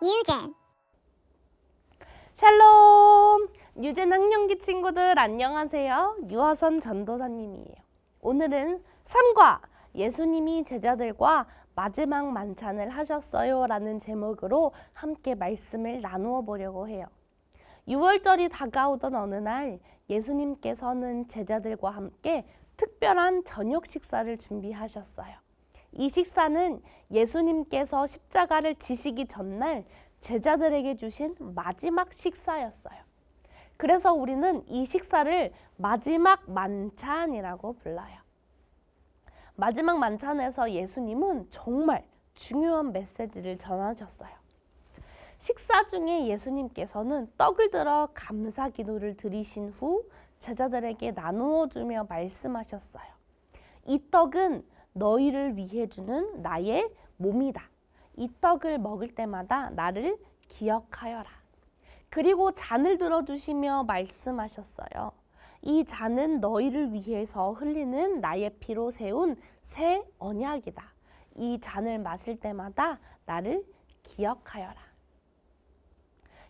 뉴젠. 샬롬! 뉴젠 학령기 친구들 안녕하세요. 유화선 전도사님이에요. 오늘은 3과 예수님이 제자들과 마지막 만찬을 하셨어요 라는 제목으로 함께 말씀을 나누어 보려고 해요. 6월절이 다가오던 어느 날 예수님께서는 제자들과 함께 특별한 저녁 식사를 준비하셨어요. 이 식사는 예수님께서 십자가를 지시기 전날 제자들에게 주신 마지막 식사였어요. 그래서 우리는 이 식사를 마지막 만찬이라고 불러요. 마지막 만찬에서 예수님은 정말 중요한 메시지를 전하셨어요. 식사 중에 예수님께서는 떡을 들어 감사 기도를 드리신 후 제자들에게 나누어 주며 말씀하셨어요. 이 떡은 너희를 위해 주는 나의 몸이다. 이 떡을 먹을 때마다 나를 기억하여라. 그리고 잔을 들어주시며 말씀하셨어요. 이 잔은 너희를 위해서 흘리는 나의 피로 세운 새 언약이다. 이 잔을 마실 때마다 나를 기억하여라.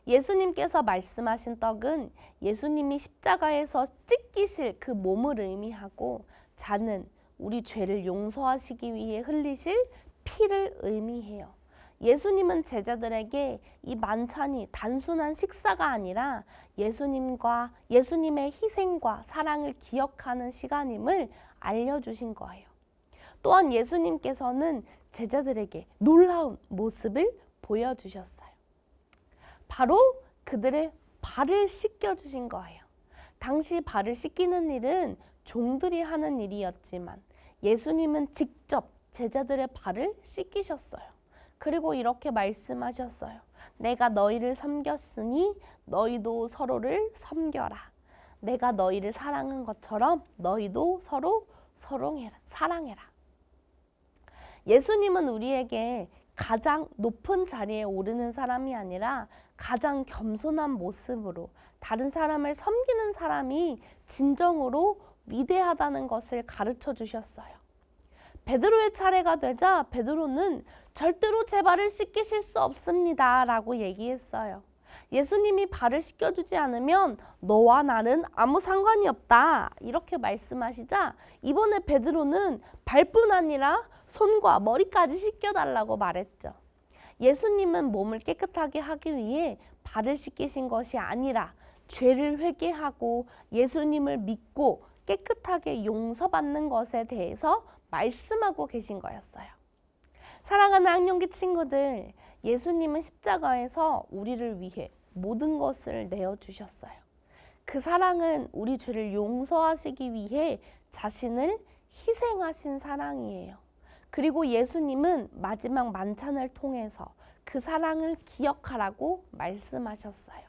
예수님께서 말씀하신 떡은 예수님이 십자가에서 찢기실 그 몸을 의미하고, 잔은 우리 죄를 용서하시기 위해 흘리실 피를 의미해요. 예수님은 제자들에게 이 만찬이 단순한 식사가 아니라 예수님의 희생과 사랑을 기억하는 시간임을 알려주신 거예요. 또한 예수님께서는 제자들에게 놀라운 모습을 보여주셨어요. 바로 그들의 발을 씻겨주신 거예요. 당시 발을 씻기는 일은 종들이 하는 일이었지만 예수님은 직접 제자들의 발을 씻기셨어요. 그리고 이렇게 말씀하셨어요. 내가 너희를 섬겼으니 너희도 서로를 섬겨라. 내가 너희를 사랑한 것처럼 너희도 서로 사랑해라. 예수님은 우리에게 가장 높은 자리에 오르는 사람이 아니라 가장 겸손한 모습으로 다른 사람을 섬기는 사람이 진정으로 위대하다는 것을 가르쳐 주셨어요. 베드로의 차례가 되자 베드로는 절대로 제 발을 씻기실 수 없습니다 라고 얘기했어요. 예수님이 발을 씻겨주지 않으면 너와 나는 아무 상관이 없다 이렇게 말씀하시자 이번에 베드로는 발뿐 아니라 손과 머리까지 씻겨달라고 말했죠. 예수님은 몸을 깨끗하게 하기 위해 발을 씻기신 것이 아니라 죄를 회개하고 예수님을 믿고 깨끗하게 용서받는 것에 대해서 말씀하고 계신 거였어요. 사랑하는 학령기 친구들, 예수님은 십자가에서 우리를 위해 모든 것을 내어주셨어요. 그 사랑은 우리 죄를 용서하시기 위해 자신을 희생하신 사랑이에요. 그리고 예수님은 마지막 만찬을 통해서 그 사랑을 기억하라고 말씀하셨어요.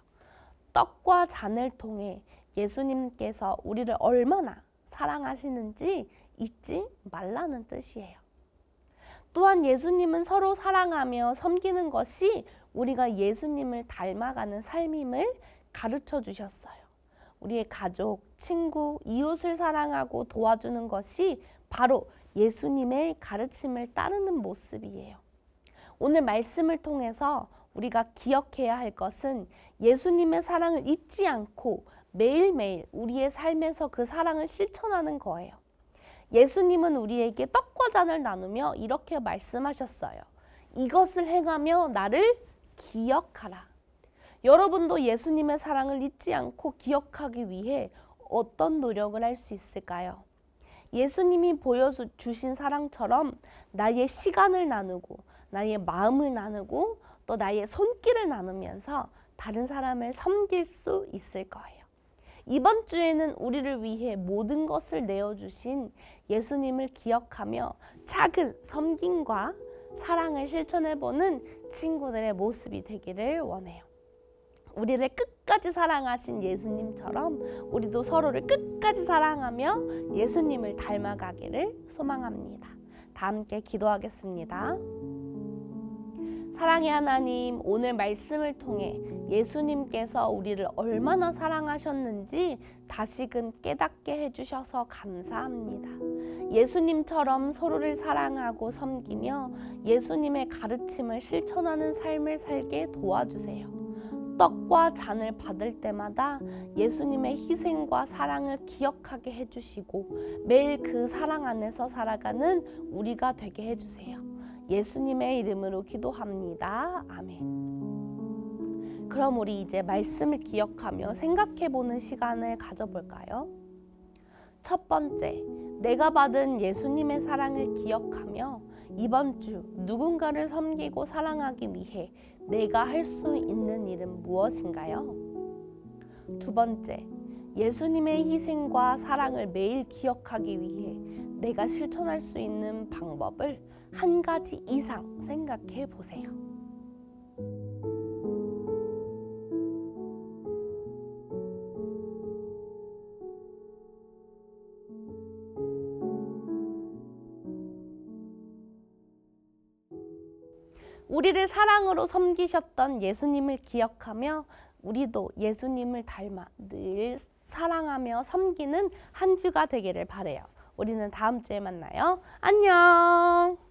떡과 잔을 통해 예수님께서 우리를 얼마나 사랑하시는지 잊지 말라는 뜻이에요. 또한 예수님은 서로 사랑하며 섬기는 것이 우리가 예수님을 닮아가는 삶임을 가르쳐 주셨어요. 우리의 가족, 친구, 이웃을 사랑하고 도와주는 것이 바로 예수님의 가르침을 따르는 모습이에요. 오늘 말씀을 통해서 우리가 기억해야 할 것은 예수님의 사랑을 잊지 않고 매일매일 우리의 삶에서 그 사랑을 실천하는 거예요. 예수님은 우리에게 떡과 잔을 나누며 이렇게 말씀하셨어요. 이것을 행하며 나를 기억하라. 여러분도 예수님의 사랑을 잊지 않고 기억하기 위해 어떤 노력을 할 수 있을까요? 예수님이 보여주신 사랑처럼 나의 시간을 나누고 나의 마음을 나누고 또 나의 손길을 나누면서 다른 사람을 섬길 수 있을 거예요. 이번 주에는 우리를 위해 모든 것을 내어주신 예수님을 기억하며 작은 섬김과 사랑을 실천해보는 친구들의 모습이 되기를 원해요. 우리를 끝까지 사랑하신 예수님처럼 우리도 서로를 끝까지 사랑하며 예수님을 닮아가기를 소망합니다. 다 함께 기도하겠습니다. 사랑의 하나님, 오늘 말씀을 통해 예수님께서 우리를 얼마나 사랑하셨는지 다시금 깨닫게 해주셔서 감사합니다. 예수님처럼 서로를 사랑하고 섬기며 예수님의 가르침을 실천하는 삶을 살게 도와주세요. 떡과 잔을 받을 때마다 예수님의 희생과 사랑을 기억하게 해주시고 매일 그 사랑 안에서 살아가는 우리가 되게 해주세요. 예수님의 이름으로 기도합니다. 아멘. 그럼 우리 이제 말씀을 기억하며 생각해보는 시간을 가져볼까요? 첫 번째, 내가 받은 예수님의 사랑을 기억하며 이번 주 누군가를 섬기고 사랑하기 위해 내가 할 수 있는 일은 무엇인가요? 두 번째, 예수님의 희생과 사랑을 매일 기억하기 위해 내가 실천할 수 있는 방법을 한 가지 이상 생각해 보세요. 우리를 사랑으로 섬기셨던 예수님을 기억하며 우리도 예수님을 닮아 늘 사랑하며 섬기는 한 주가 되기를 바라요. 우리는 다음 주에 만나요. 안녕.